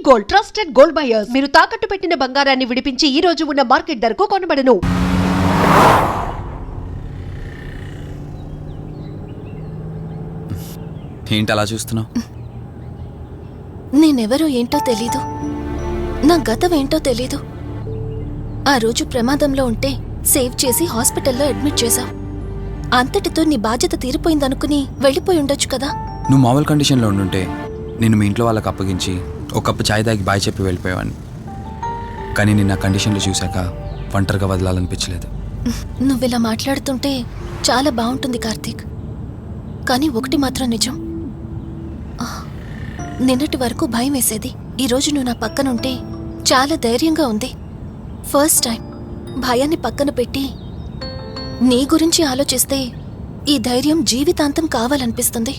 Gold, trusted gold buyers. మీరు తాకట్టు పెట్టిన బంగారాన్ని విడిపించి ఈ రోజు ఉన్న మార్కెట్ ధరకు కొనబడను. ఏంటి అలా చూస్తున్నావు? నేనెవరో ఏంటో తెలీదు, నా గతం ఏంటో తెలీదు. ఆ రోజు ప్రమాదంలో ఉంటే సేవ్ చేసి హాస్పిటల్లో అడ్మిట్ చేశావు. అంతటితో నీ బాధ్యత తీరిపోయిందనుకుని వెళ్ళిపోయి ఉండొచ్చు కదా. నువ్వు మామూలు కండిషన్లో ఉండుంటే నేను మీ ఇంట్లో వాళ్ళకి అప్పగించి ఒక కప్పు ఛాయ్ తాగి బాయ్ చెప్పి వెళ్ళిపోయేవాడిని. కానీ నేను నా కండిషన్లో చూశాక ఒంటరిగా వదలాలనిపించలేదు. నువ్విలా మాట్లాడుతుంటే చాలా బాగుంటుంది కార్తీక్. కానీ ఒకటి మాత్రం నిజం, నిన్నటి వరకు భయం వేసేది. ఈరోజు నువ్వు నా పక్కనుంటే చాలా ధైర్యంగా ఉంది. ఫస్ట్ టైం భయాన్ని పక్కన పెట్టి నీ గురించి ఆలోచిస్తే ఈ ధైర్యం జీవితాంతం కావాలనిపిస్తుంది.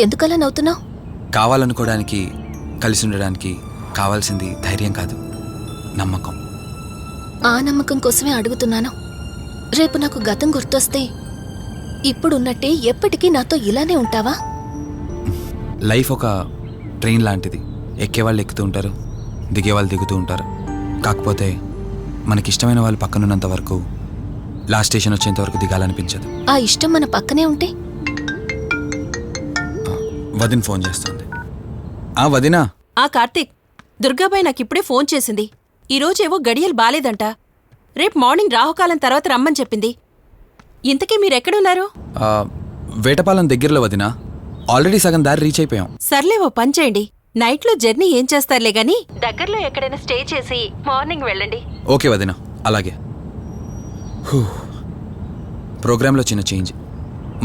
ఎందుకలా నవ్వుతున్నావు? కావాలనుకోవడానికి, కలిసి ఉండడానికి కావాల్సింది ధైర్యం కాదు, నమ్మకం. ఆ నమ్మకం కోసమే అడుగుతున్నాను. రేపు నాకు గతం గుర్తొస్తే ఇప్పుడున్నట్టే ఎప్పటికీ నాతో ఇలానే ఉంటావా? లైఫ్ ఒక ట్రైన్ లాంటిది. ఎక్కేవాళ్ళు ఎక్కుతూ ఉంటారు, దిగేవాళ్ళు దిగుతూ ఉంటారు. కాకపోతే మనకిష్టమైన వాళ్ళు పక్కనున్నంత వరకు లాస్ట్ స్టేషన్ వచ్చేంత వరకు దిగాలనిపించదు. ఆ ఇష్టం మన పక్కనే ఉంటే? వదిన ఫోన్ చేస్తుంది. వదినా. కార్తీక్, దుర్గాబాయ్ నాకిప్పుడే ఫోన్ చేసింది. ఈరోజేవో గడియలు బాలేదంట. రేపు మార్నింగ్ రాహుకాలం తర్వాత రమ్మని చెప్పింది. ఇంతకీ మీరెక్కడున్నారు? వేటపాలెం దగ్గరలో వదినా. ఆల్రెడీ సగం దారి రీచ్ అయిపోయాం. సర్లే, ఓ పని చేయండి. నైట్లో జర్నీ ఏం చేస్తారులే గాని దగ్గరలో ఎక్కడైనా స్టే చేసి మార్నింగ్ వెళ్ళండి. ఓకే వదినా, అలాగే. ప్రోగ్రాంలో చిన్న చేంజ్.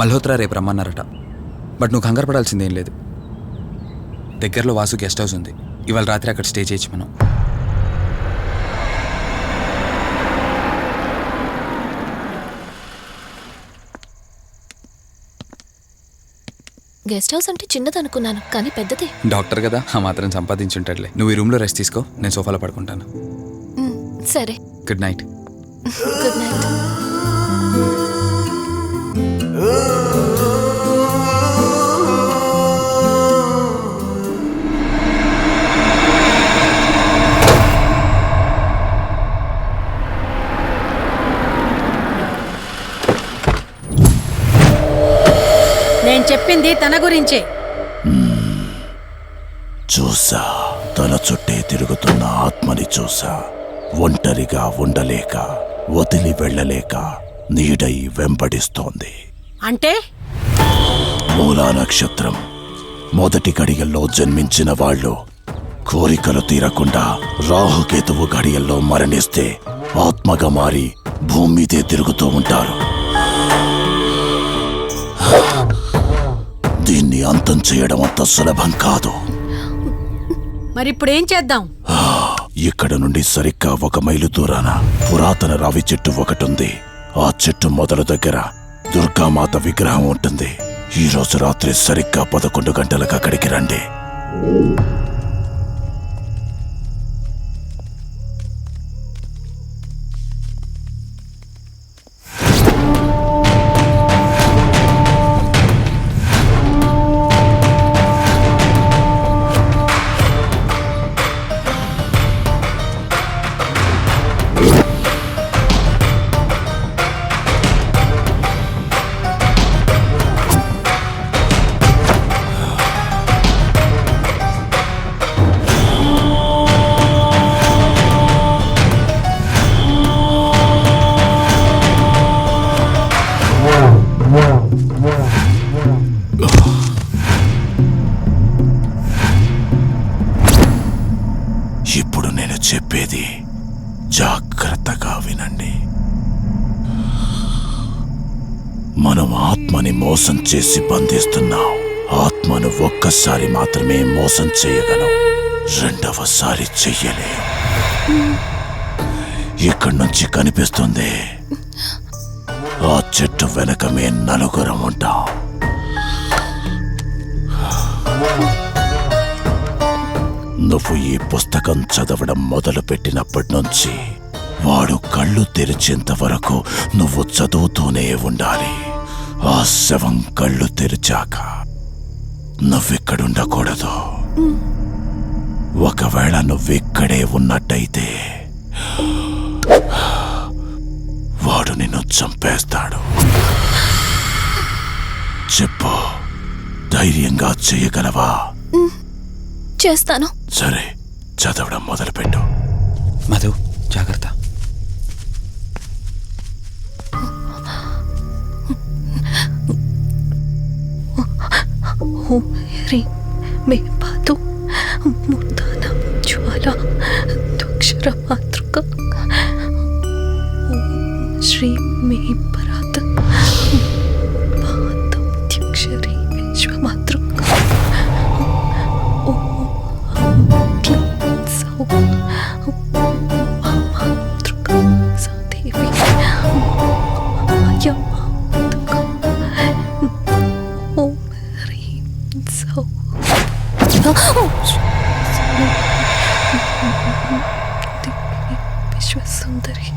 మల్హోత్రా రేపు రమ్మన్నారట. బట్ నువ్వు కంగారు పడాల్సిందేం లేదు. దగ్గరలో వాసు గెస్ట్ హౌస్ ఉంది. ఇవాళ రాత్రి అక్కడ స్టే చేయొచ్చు మనం. గెస్ట్ హౌస్ అంటే చిన్నదనుకున్నాను, కానీ పెద్దదే. డాక్టర్ కదా, ఆ మాత్రం సంపాదించుంటాడులే. నువ్వు ఈ రూమ్లో రెస్ట్ తీసుకో, నేను సోఫాలో పడుకుంటాను. సరే, గుడ్ నైట్. Good night. నేను చెప్పింది తన గురించే. చూసా, తన చుట్టే తిరుగుతున్న ఆత్మని చూసా. ఒంటరిగా ఉండలేక, వదిలి వెళ్ళలేక నీడై వెంబడిస్తోంది. అంటే మూలా నక్షత్రం మొదటి గడియల్లో జన్మించిన వాళ్ళు కోరికలు తీరకుండా రాహుకేతువు గడియల్లో మరణిస్తే ఆత్మగా మారి భూమి మీదే తిరుగుతూ ఉంటారు. దీన్ని అంతం చేయడం అంత సులభం కాదు. మరిప్పుడేం చేద్దాం? ఇక్కడ నుండి సరిగ్గా 1 మైలు దూరాన పురాతన రావి చెట్టు ఒకటుంది. ఆ చెట్టు మొదలు దగ్గర దుర్గామాత విగ్రహం ఉంటుంది. ఈ రోజు రాత్రి సరిగ్గా 11 గంటలకు అక్కడికి రండి. ఇప్పుడు నేను చెప్పేది జాగ్రత్తగా వినండి. మనం ఆత్మని మోసం చేసి బంధిస్తున్నాం. ఆత్మను ఒక్కసారి మాత్రమే మోసం చేయగలం, రెండవసారి చెయ్యలే. ఇక్కడి నుంచి కనిపిస్తుంది, ఆ చెట్టు వెనక మే 4 ఉంటాం. నువ్వు ఈ పుస్తకం చదవడం మొదలుపెట్టినప్పటి నుంచి వాడు కళ్ళు తెరిచేంత వరకు నువ్వు చదువుతూనే ఉండాలి. ఆ శవం కళ్ళు తెరిచాక నువ్విక్కడుండకూడదు. ఒకవేళ నువ్విక్కడే ఉన్నట్టయితే వాడు నిన్ను చంపేస్తాడు. చెప్పు, ధైర్యంగా చేయగలవా? చేస్తాను. సరే, చదవడం మొదలుపెట్టు. మధు, జాగ్రత్త. ఓం హ్రీం మే పాతు మూర్ధాన జ్వాల దుక్షర మాతృక. ఓం శ్రీం మే పరాత్ పాతం త్యక్షరీ విశ్వమాతృక. ఓం క్లీం సౌ మాతృక సాదేవి అయమాతృక. ఓం హ్రీం సౌ విశ్వసుందరి.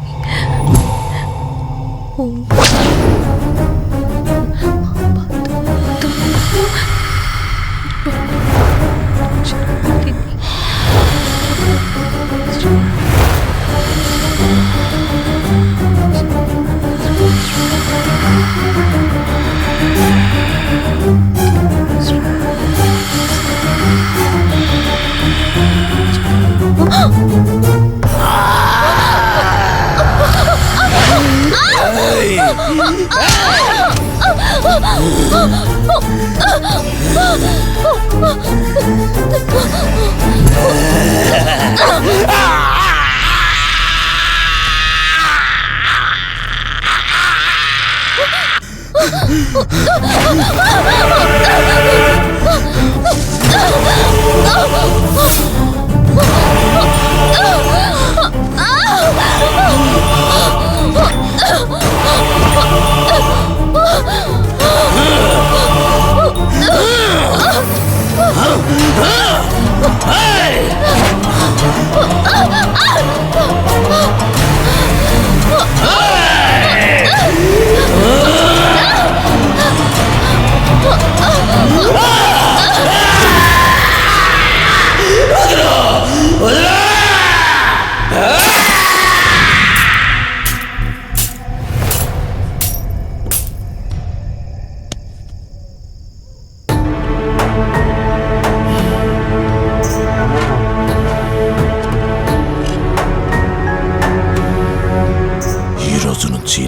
ఓం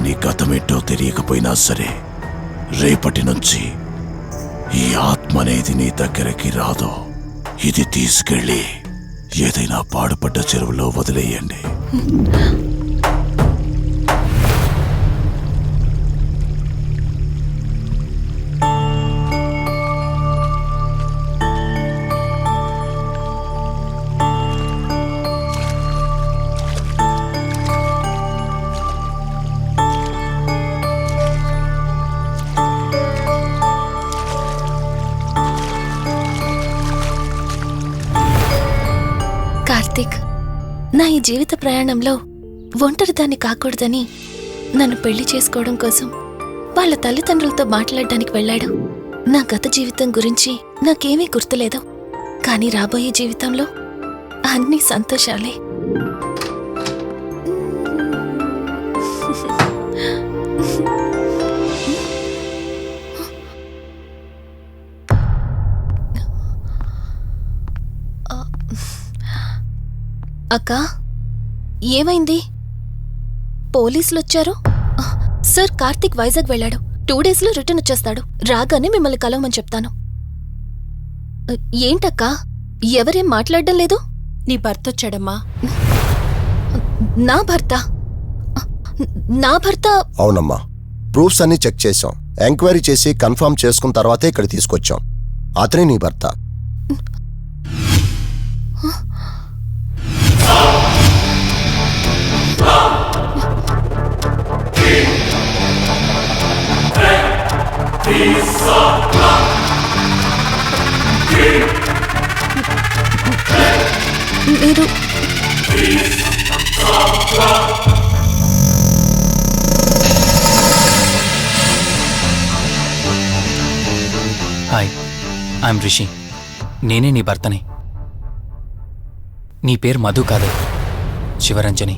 నీ గతమేంటో తెలియకపోయినా సరే, రేపటి నుంచి ఈ ఆత్మ అనేది నీ దగ్గరికి రాదు. ఇది తీసుకెళ్ళి ఏదైనా పాడుపడ్డ చెరువులో వదిలేయండి. కార్తీక్, నా ఈ జీవిత ప్రయాణంలో ఒంటరిదాన్ని కాకూడదని నన్ను పెళ్లి చేసుకోవడం కోసం వాళ్ళ తల్లిదండ్రులతో మాట్లాడడానికి వెళ్ళాడు. నా గత జీవితం గురించి నాకేమీ గుర్తులేదు, కానీ రాబోయే జీవితంలో అన్నీ సంతోషాలే. అక్కా, ఏమైంది? పోలీసులు వచ్చారు. సార్, కార్తీక్ వైజాగ్ వెళ్ళాడు. 2 డేస్లో రిటర్న్ వచ్చేస్తాడు. రాగానే మిమ్మల్ని కలవమని చెప్తాను. ఏంటక్కా, ఎవరేం మాట్లాడడం లేదు? నీ భర్త వచ్చాడమ్మా. నా భర్త? నా భర్త? అవునమ్మా, ప్రూఫ్స్ అన్ని చెక్ చేశాం. ఎంక్వైరీ చేసి కన్ఫర్మ్ చేసుకున్న తర్వాతే ఇక్కడ తీసుకొచ్చాం. అతనే నీ భర్త. మీరు హాయ్, ఐఎమ్ రిషి. నేనే నీ భర్తని. నీ పేరు మధు కాదు, శివరంజని.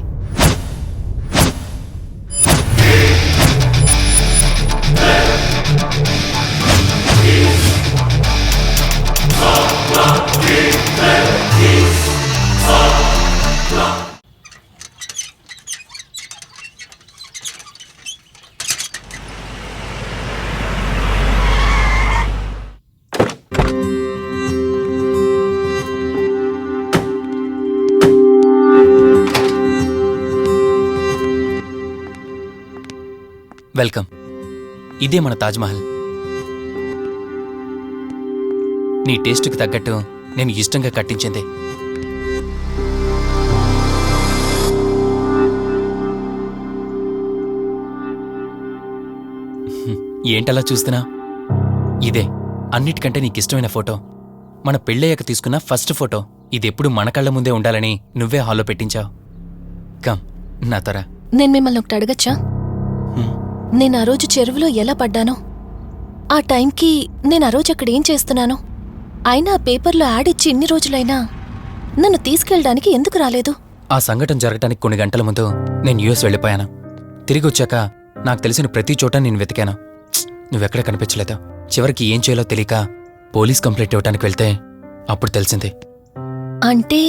వెల్కమ్. ఇదే మన తాజ్మహల్. నీ టేస్ట్కి తగ్గట్టు నేను ఇష్టంగా కట్టించింది. ఏంటలా చూస్తున్నా? ఇదే అన్నిటికంటే నీకిష్టమైన ఫోటో. మన పెళ్ళయ్యాక తీసుకున్న ఫస్ట్ ఫోటో. ఇదెప్పుడు మన కళ్ళ ముందే ఉండాలని నువ్వే హాల్లో పెట్టించావు. కమ్ నా తర. నేను మిమ్మల్ని ఒకటి అడగచ్చా? నేను ఆ రోజు చెరువులో ఎలా పడ్డానో, ఆ టైంకి నేను ఆ రోజు అక్కడ ఏం చేస్తున్నాను, అయినా ఆ పేపర్లో యాడ్ ఇచ్చి ఇన్ని రోజులైనా నన్ను తీసుకెళ్ళడానికి ఎందుకు రాలేదు? ఆ సంఘటన జరగటానికి కొన్ని గంటల ముందు నేను యుఎస్ వెళ్ళిపోయాను. తిరిగి వచ్చాక నాకు తెలిసిన ప్రతి చోట నేను వెతికాను. నువ్వెక్కడ కనిపించలేదు. చివరికి ఏం చేయాలో తెలియక పోలీస్ కంప్లైంట్ ఇవ్వడానికి వెళ్తే అప్పుడు తెలిసింది. అంటే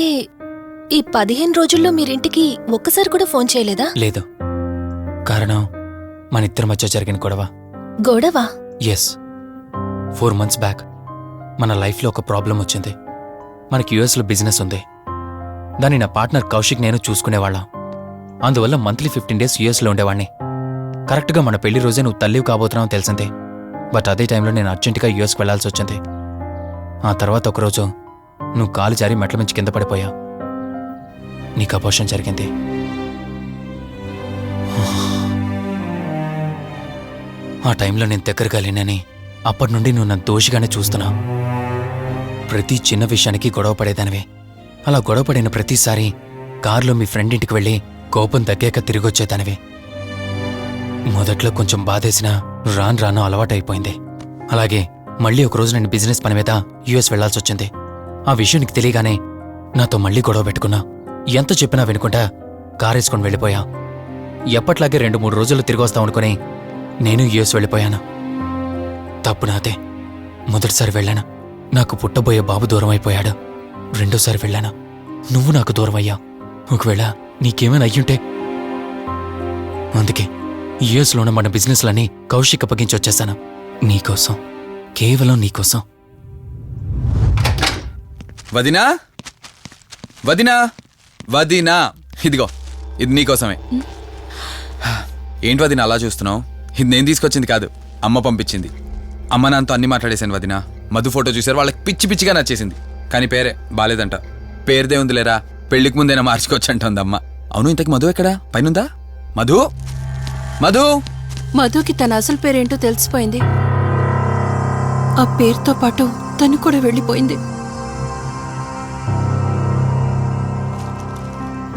ఈ 15 రోజుల్లో మీరింటికి ఒక్కసారి కూడా ఫోన్ చేయలేదా? లేదు. కారణం మన ఇద్దరి మధ్య జరిగిన గొడవ. గొడవ? ఎస్. 4 months బ్యాక్ మన లైఫ్లో ఒక ప్రాబ్లం వచ్చింది. మనకి యుఎస్లో బిజినెస్ ఉంది. దాన్ని నా పార్ట్నర్ కౌశిక్ నేను చూసుకునేవాళ్ళం. అందువల్ల మంత్లీ 15 days యుఎస్లో ఉండేవాణ్ణి. కరెక్ట్గా మన పెళ్లి రోజే నువ్వు తల్లివి కాబోతున్నావు తెలిసిందే. బట్ అదే టైంలో నేను అర్జెంటుగా యుఎస్కి వెళ్లాల్సి వచ్చింది. ఆ తర్వాత ఒకరోజు నువ్వు కాలు జారి మెట్ల మించి కింద పడిపోయావు. నీకు అబోర్షన్ జరిగింది. ఆ టైంలో నేను దగ్గరగా లేనని అప్పటి నుండి నువ్వు నన్ను దోషిగానే చూస్తున్నావు. ప్రతి చిన్న విషయానికి గొడవ పడేదానివే. అలా గొడవ పడిన ప్రతిసారి కారులో మీ ఫ్రెండ్ ఇంటికి వెళ్ళి కోపం తగ్గాక తిరిగొచ్చేదానివి. మొదట్లో కొంచెం బాధేసినా రాను అలవాటైపోయింది. అలాగే మళ్ళీ ఒకరోజు నేను బిజినెస్ పని మీద యుఎస్ వెళ్లాల్సి వచ్చింది. ఆ విషయం నీకు తెలియగానే నాతో మళ్ళీ గొడవ పెట్టుకున్నా. ఎంత చెప్పినా వినుకుంటా కారేసుకొని వెళ్ళిపోయా. ఎప్పట్లాగే 2-3 రోజులు తిరిగి వస్తావు అనుకుని నేను యుఎస్ వెళ్ళిపోయాను. తప్పు నాదే. మొదటిసారి వెళ్ళాను, నాకు పుట్టబోయే బాబు దూరం అయిపోయాడు. రెండోసారి వెళ్ళాను, నువ్వు నాకు దూరం అయ్యా. ఒకవేళ నీకేమైనా అయ్యుంటే. అందుకే యుఎస్లో ఉన్న మన బిజినెస్లన్నీ కౌశిక్ అప్పగించి వచ్చేసాను. నీకోసం, కేవలం నీకోసం. వదినా, వదినా, వదినా, ఇదిగో ఇది నీకోసమే. ఏంటి వదినా అలా చూస్తున్నావు? ఇది నేను తీసుకొచ్చింది కాదు, అమ్మ పంపించింది. అమ్మ నాన్నతో అన్ని మాట్లాడేశాను వదినా. మధు ఫోటో చూశారు, వాళ్ళకి పిచ్చి పిచ్చిగా నచ్చేసింది. కానీ పేరే బాలేదంట. పేరుదే ఉంది లేరా, పెళ్లికి ముందైనా మార్చుకోవచ్చు అంటుంది అమ్మ. అవును, ఇంతకి మధు ఎక్కడా? పైనుందా? మధు, మధు. మధుకి తన అసలు పేరేంటో తెలిసిపోయింది. ఆ పేరుతో పాటు తను కూడా వెళ్ళిపోయింది.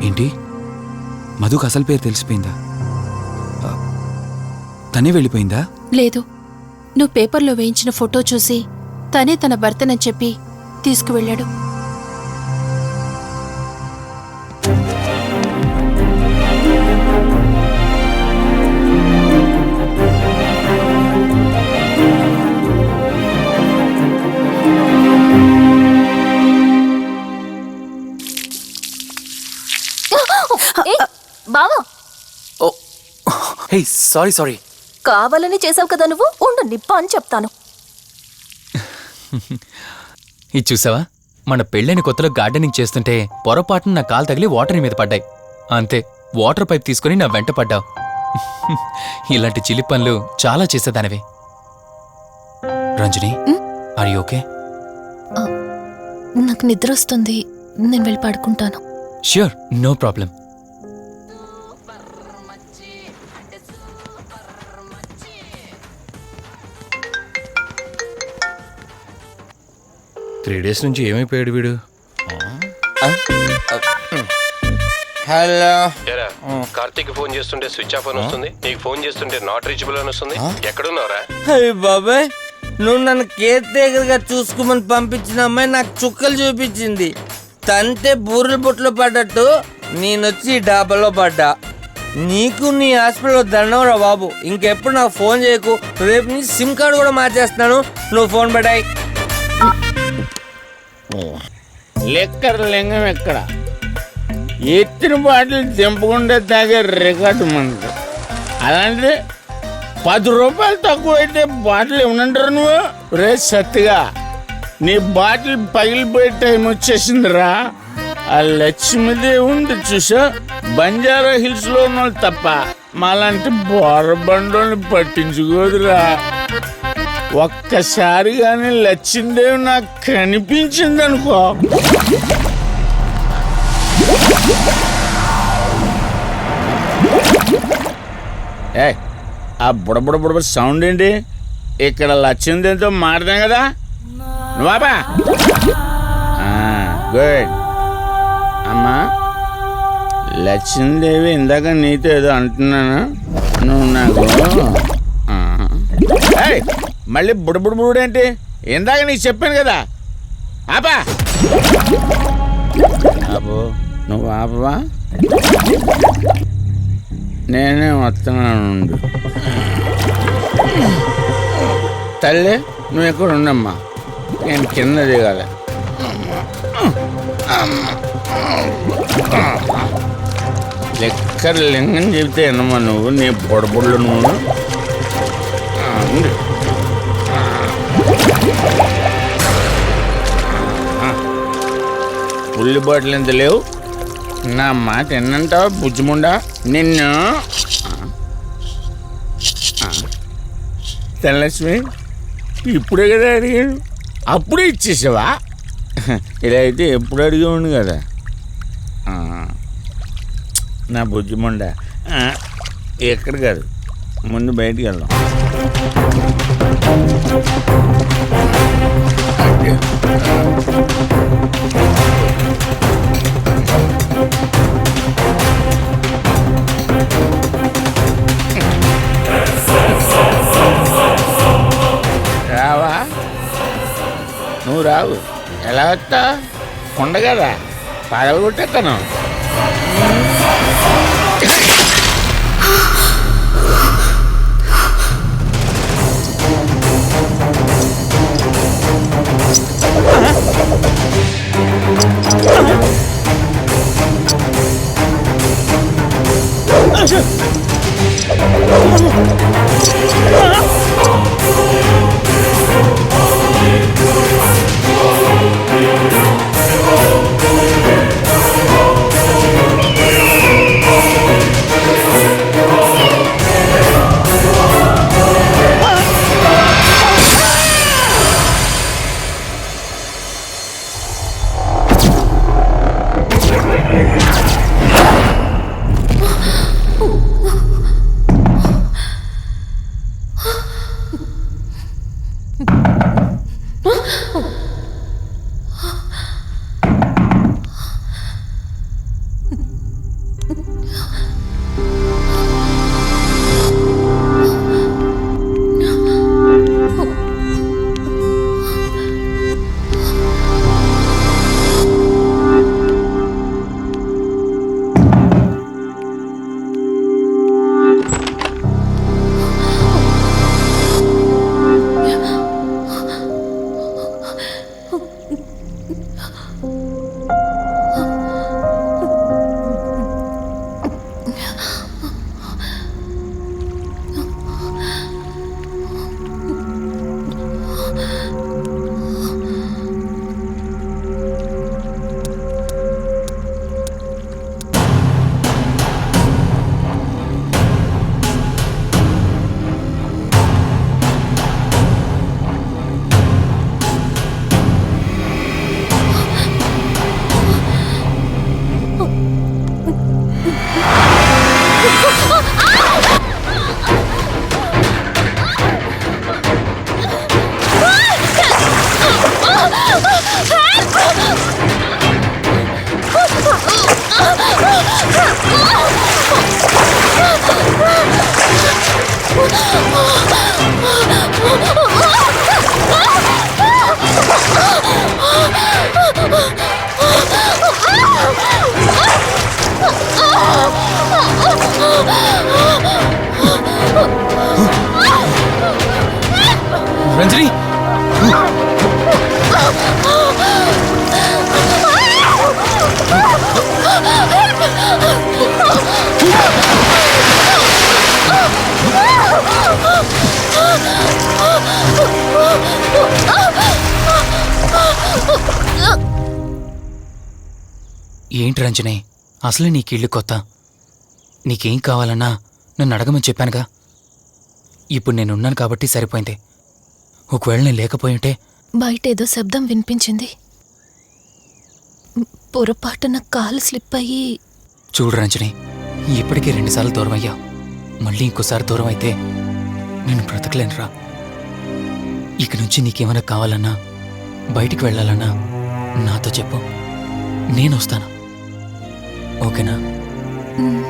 ఏంటి, మధుకు అసలు పేరు తెలిసిపోయిందా? తనే వెళ్ళిపోయిందా? లేదు, నువ్వు పేపర్లో వేయించిన ఫోటో చూసి తనే తన భర్తనని చెప్పి తీసుకువెళ్ళాడు. బావా, హే, సారీ. కావాలని చేసావు కదా నువ్వు. ఉండు, నిప్ప అని చెప్తాను. ఇది చూసావా? మన పెళ్ళైన కొత్తలో గార్డెనింగ్ చేస్తుంటే పొరపాటున నా కాలు తగిలి వాటర్ మీద పడ్డాయి. అంతే, వాటర్ పైప్ తీసుకుని నా వెంట పడ్డావు. ఇలాంటి చిలి పనులు చాలా చేసేదానివి. Ranjani, are you okay? నాకు నిద్ర వస్తుంది, నేను వెళ్ళి పడుకుంటాను. Sure, no problem. Three days నుంచి ఏమైపోయాడు వీడు? హలో, కార్తీక్ ఫోన్ చేస్తుంటే స్విచ్ ఆఫ్ అని వస్తుంది, నీకు ఫోన్ చేస్తుంటే నాట్ రీచబుల్ అని వస్తుంది. ఎక్కడున్నారా? అయ్య బాబాయ్, నువ్వు నన్ను కేర్ టేకర్ గా చూసుకోమని పంపించిన అమ్మాయి నాకు చుక్కలు చూపించింది. తంతే బూరెల బుట్టలో పడ్డట్టు నేనొచ్చి డాబాలో పడ్డా. నీకు నీ హాస్పిటల్లో దండం రా బాబు. ఇంకెప్పుడు నాకు ఫోన్ చేయకు. రేపు నీ సిమ్ కార్డు కూడా మార్చేస్తున్నాను. నువ్వు ఫోన్ పడాయి. లెక్కర లింగం ఎక్కడ ఎత్తిన బాటిల్ దింపకుండా తాగే రికార్డు మనకు. అలాంటిది 10 రూపాయలు తక్కువ అయితే బాటిల్ ఏమనంటారు నువ్వు? రే సత్తిగా, నీ బాటిల్ పగిలిపోయే టైం వచ్చేసిందిరా. ఆ లక్ష్మీదేవి ఉంది చూసా, బంజారా హిల్స్ లో ఉన్న వాళ్ళు తప్ప మాలాంటి బోరబండోని పట్టించుకోదురా. ఒక్కసారి కానీ లక్ష్మీదేవి నాకు కనిపించింది అనుకో, ఏ ఆ బుడబుడ సౌండ్ ఏంటి? ఇక్కడ లక్ష్మీదేవితో మాడదాం కదా నువ్వాబా. గుడ్ అమ్మా. లక్ష్మీదేవి ఇందాక నీతో ఏదో అంటున్నాను, నువ్వు నాకు మళ్ళీ బుడబుడేంటి? ఇందాక నీకు చెప్పాను కదా ఆపా. ఆపో, నువ్వు ఆపవా? నేనే వస్తున్నాను. తల్లి నువ్వు ఎక్కడ ఉండమ్మా, నేను కింద దిగాలి. లెక్కర లింగం చెబితే ఎన్నమ్మా నువ్వు, నీ పొడబుళ్ళు నువ్వు. ఉల్లి బాటిల్ ఎంత లేవు? నా మాట ఎన్నంటావా బుజ్జిముండా నిన్ను? ధనలక్ష్మి, ఇప్పుడే కదా అడిగాను, అప్పుడే ఇచ్చేసావా? ఇలా అయితే ఎప్పుడు అడిగేవాడు కదా నా బుజ్జిముండా. ఎక్కడ కాదు, ముందు బయటికి వెళ్దాం. రావా? నువ్వు రావు. ఎలా వస్తా? కొండ కదా, పడగొట్టేస్తాను. రంజని ఏంటి రంజని, అసలు నీకు ఇల్లు కొత్త. నీకేం కావాలన్నా నన్ను అడగమని చెప్పానుగా. ఇప్పుడు నేనున్నాను కాబట్టి సరిపోయింది. ఒకవేళ నేను లేకపోయింటే బయట ఏదో శబ్దం వినిపించింది. పొరపాటున కాలు స్లిప్ అయ్యి. చూడు రంజని, ఇప్పటికే 2 సార్లు దూరం అయ్యా. మళ్ళీ ఇంకోసారి దూరం అయితే నేను బ్రతకలేనురా. ఇక నుంచి నీకేమైనా కావాలన్నా, బయటికి వెళ్ళాలన్నా నాతో చెప్పు, నేను వస్తాను. ఓకేనా? మ్.